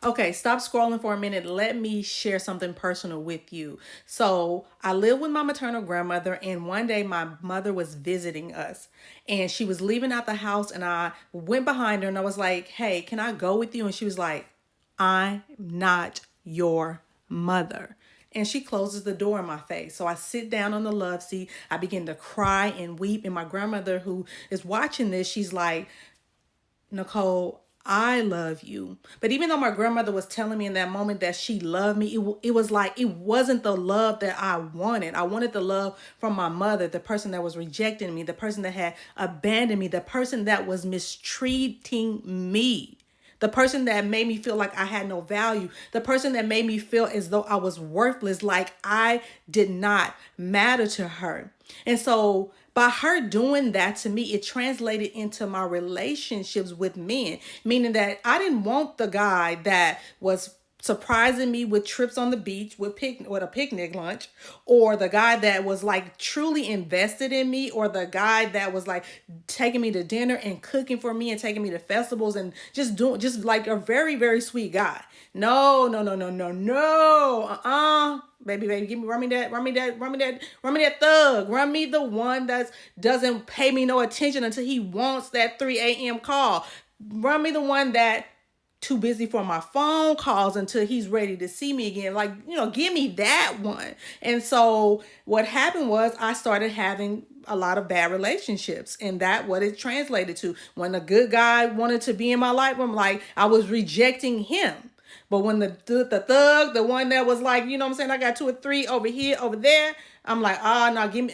Okay, stop scrolling for a minute. Let me share something personal with you. So, I live with my maternal grandmother, and one day my mother was visiting us, and she was leaving out the house, and I went behind her and I was like, "Hey, can I go with you?" And she was like, "I'm not your mother." And she closes the door in my face. So I sit down on the love seat. I begin to cry and weep. And my grandmother, who is watching this, she's like, "Nicole, I love you." But even though my grandmother was telling me in that moment that she loved me, it was like it wasn't the love that I wanted. I wanted the love from my mother, the person that was rejecting me, the person that had abandoned me, the person that was mistreating me. The person that made me feel like I had no value, the person that made me feel as though I was worthless, like I did not matter to her. And so by her doing that to me, it translated into my relationships with men, meaning that I didn't want the guy that was surprising me with trips on the beach with a picnic lunch, or the guy that was like truly invested in me, or the guy that was like taking me to dinner and cooking for me and taking me to festivals and just like a very very sweet guy. No, no, no, no, no, no. Baby, give me, run me that thug. Run me the one that doesn't pay me no attention until he wants that 3 a.m. call. Run me the one that too busy for my phone calls until he's ready to see me again. Like, give me that one. And so what happened was I started having a lot of bad relationships, and that what it translated to. When a good guy wanted to be in my life, I'm like, I was rejecting him. But when the thug, the one that was like, you know what I'm saying, I got two or three over here, over there, I'm like, no, give me,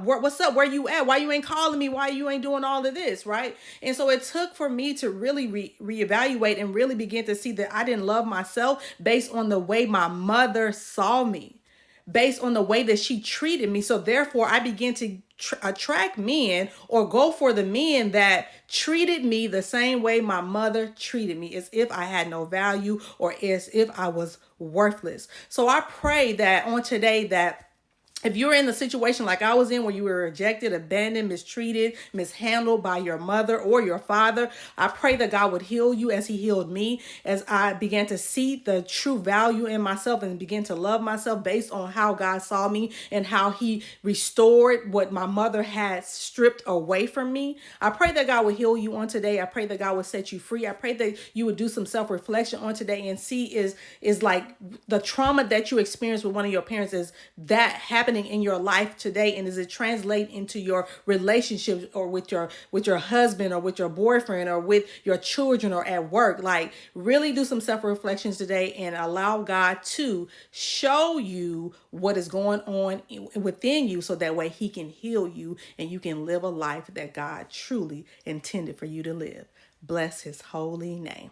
what's up? Where you at? Why you ain't calling me? Why you ain't doing all of this, right? And so it took for me to really reevaluate and really begin to see that I didn't love myself based on the way my mother saw me, based on the way that she treated me. So therefore, I began to attract men or go for the men that treated me the same way my mother treated me, as if I had no value or as if I was worthless. So I pray that on today that if you're in the situation like I was in, where you were rejected, abandoned, mistreated, mishandled by your mother or your father, I pray that God would heal you as he healed me, as I began to see the true value in myself and begin to love myself based on how God saw me and how he restored what my mother had stripped away from me. I pray that God would heal you on today. I pray that God would set you free. I pray that you would do some self-reflection on today and see is like the trauma that you experienced with one of your parents, is that happening in your life today, and does it translate into your relationships, or with your husband, or with your boyfriend, or with your children, or at work? Like, really do some self-reflections today and allow God to show you what is going on within you, so that way he can heal you and you can live a life that God truly intended for you to live. Bless his holy name.